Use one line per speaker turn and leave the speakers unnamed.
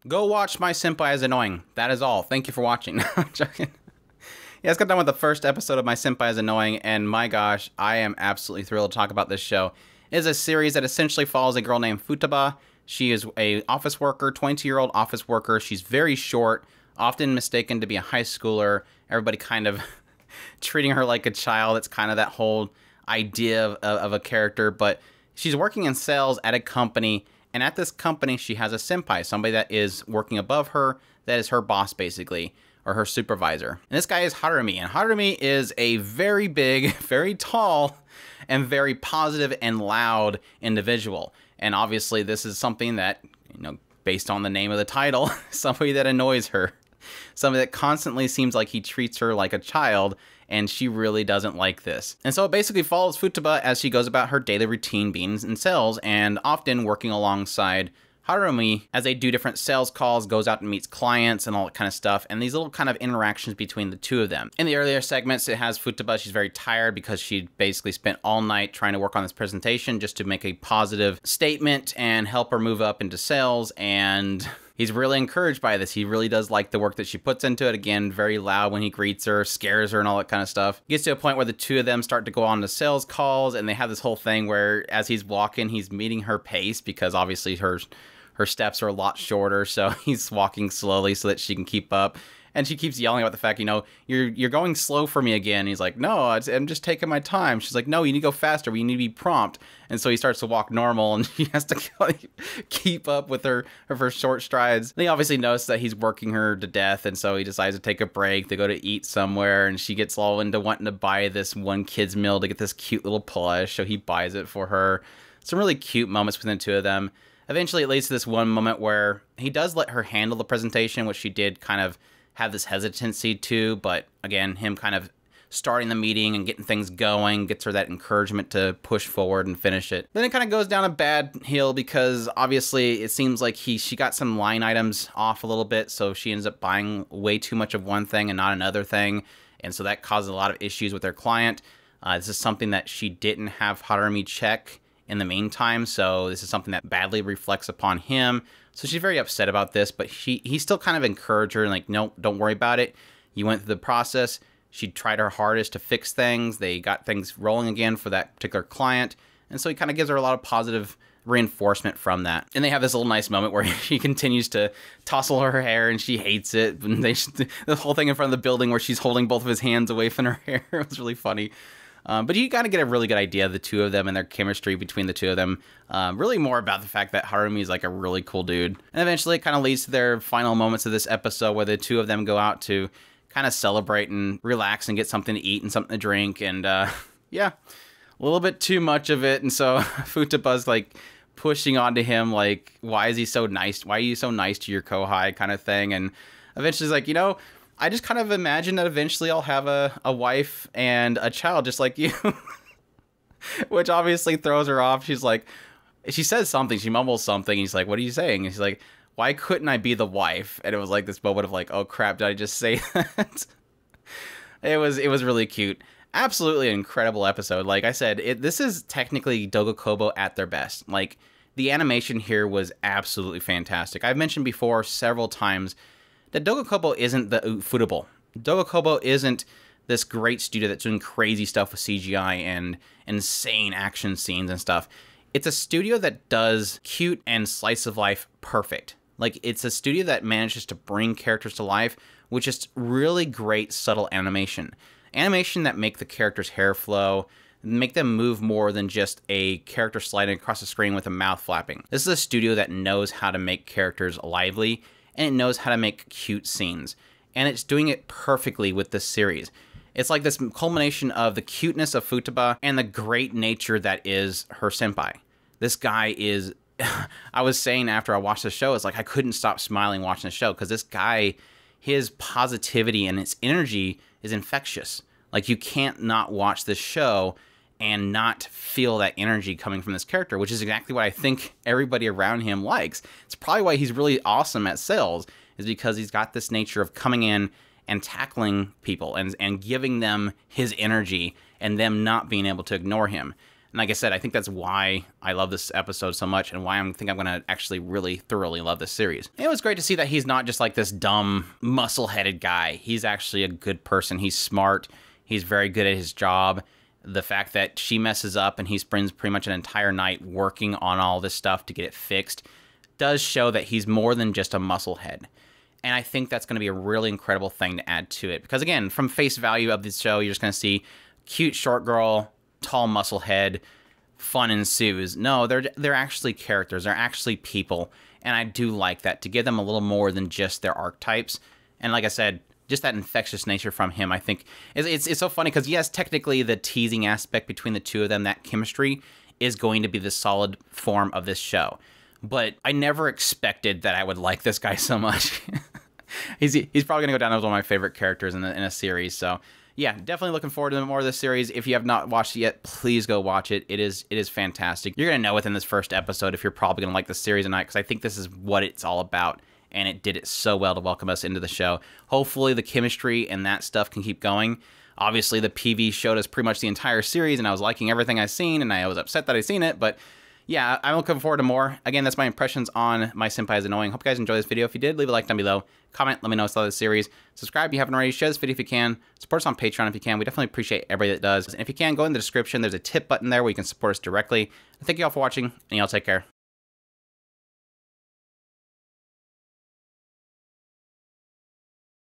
Go watch My Senpai is Annoying. That is all. Thank you for watching. I'm joking. Yeah, let's get done with the first episode of My Senpai is Annoying, and my gosh, I am absolutely thrilled to talk about this show. It is a series that essentially follows a girl named Futaba. She is a office worker, 22-year-old office worker. She's very short, often mistaken to be a high schooler. Everybody kind of treating her like a child. It's kind of that whole idea of a character, but she's working in sales at a company, and at this company, she has a senpai, somebody that is working above her, that is her boss, basically, or her supervisor. And this guy is Harumi, and Harumi is a very big, very tall, and very positive and loud individual. And obviously, this is something that, based on the name of the title, somebody that annoys her. Somebody that constantly seems like he treats her like a child, and she really doesn't like this. And so it basically follows Futaba as she goes about her daily routine being in sales, and often working alongside Harumi as they do different sales calls, goes out and meets clients and all that kind of stuff, and these little kind of interactions between the two of them. In the earlier segments, it has Futaba. She's very tired because she basically spent all night trying to work on this presentation just to make a positive statement and help her move up into sales, and he's really encouraged by this. He really does like the work that she puts into it. Again, very loud when he greets her, scares her, and all that kind of stuff. Gets to a point where the two of them start to go on to sales calls, and they have this whole thing where as he's walking, he's meeting her pace because obviously her steps are a lot shorter, so he's walking slowly so that she can keep up. And she keeps yelling about the fact, you're going slow for me again. He's like, no, I'm just taking my time. She's like, no, you need to go faster. We need to be prompt. And so he starts to walk normal, and she has to keep up with her short strides. And he obviously notices that he's working her to death, and so he decides to take a break. They go to eat somewhere, and she gets all into wanting to buy this one kid's meal to get this cute little plush, so he buys it for her. Some really cute moments between the two of them. Eventually, it leads to this one moment where he does let her handle the presentation, which she did kind of have this hesitancy to, but again, him kind of starting the meeting and getting things going gets her that encouragement to push forward and finish it. Then it kind of goes down a bad hill because obviously it seems like she got some line items off a little bit, so she ends up buying way too much of one thing and not another thing, and so that causes a lot of issues with their client. This is something that she didn't have Harumi check in the meantime, so this is something that badly reflects upon him. So she's very upset about this, but he still kind of encouraged her and like, no, don't worry about it. You went through the process. She tried her hardest to fix things. They got things rolling again for that particular client. And so he kind of gives her a lot of positive reinforcement from that. And they have this little nice moment where she continues to tousle her hair and she hates it. And the whole thing in front of the building where she's holding both of his hands away from her hair. It was really funny. But you kind of get a really good idea of the two of them and their chemistry between the two of them. Really more about the fact that Harumi is like a really cool dude. And eventually it kind of leads to their final moments of this episode where the two of them go out to kind of celebrate and relax and get something to eat and something to drink. And yeah, a little bit too much of it. And so Futaba's like pushing onto him like, why is he so nice? Why are you so nice to your Kouhai kind of thing? And eventually he's like, I just kind of imagine that eventually I'll have a wife and a child just like you. Which obviously throws her off. She's like, she says something, she mumbles something. He's like, what are you saying? And she's like, why couldn't I be the wife? And it was like this moment of like, oh crap, did I just say that? It was really cute. Absolutely incredible episode. Like I said, this is technically Doga Kobo at their best. Like the animation here was absolutely fantastic. I've mentioned before several times that Doga Kobo isn't the Ufotable. Doga Kobo isn't this great studio that's doing crazy stuff with CGI and insane action scenes and stuff. It's a studio that does cute and slice of life perfect. Like, it's a studio that manages to bring characters to life with just really great subtle animation. Animation that make the characters' hair flow, make them move more than just a character sliding across the screen with a mouth flapping. This is a studio that knows how to make characters lively, and it knows how to make cute scenes. And it's doing it perfectly with this series. It's like this culmination of the cuteness of Futaba and the great nature that is her senpai. This guy is... I was saying after I watched the show, it's like I couldn't stop smiling watching the show because this guy, his positivity and his energy is infectious. Like, you can't not watch this show and not feel that energy coming from this character, which is exactly what I think everybody around him likes. It's probably why he's really awesome at sales, is because he's got this nature of coming in and tackling people and giving them his energy and them not being able to ignore him. And like I said, I think that's why I love this episode so much and why I think I'm going to actually really thoroughly love this series. And it was great to see that he's not just like this dumb, muscle-headed guy. He's actually a good person. He's smart. He's very good at his job. The fact that she messes up and he spends pretty much an entire night working on all this stuff to get it fixed does show that he's more than just a musclehead. And I think that's going to be a really incredible thing to add to it. Because again, from face value of this show, you're just going to see cute short girl, tall musclehead, fun ensues. No, they're actually characters. They're actually people. And I do like that, to give them a little more than just their archetypes. And like I said, just that infectious nature from him, I think, it's so funny because, yes, technically the teasing aspect between the two of them, that chemistry, is going to be the solid form of this show. But I never expected that I would like this guy so much. He's probably going to go down as one of my favorite characters in a series. So, yeah, definitely looking forward to more of this series. If you have not watched it yet, please go watch it. It is fantastic. You're going to know within this first episode if you're probably going to like the series or not, because I think this is what it's all about. And it did it so well to welcome us into the show. Hopefully the chemistry and that stuff can keep going. Obviously, the PV showed us pretty much the entire series, and I was liking everything I've seen, and I was upset that I'd seen it, but yeah, I'm looking forward to more. Again, that's my impressions on My Senpai is Annoying. Hope you guys enjoyed this video. If you did, leave a like down below. Comment, let me know what's of the series. Subscribe if you haven't already. Share this video if you can. Support us on Patreon if you can. We definitely appreciate everybody that does. And if you can, go in the description. There's a tip button there where you can support us directly. Thank you all for watching, and y'all take care.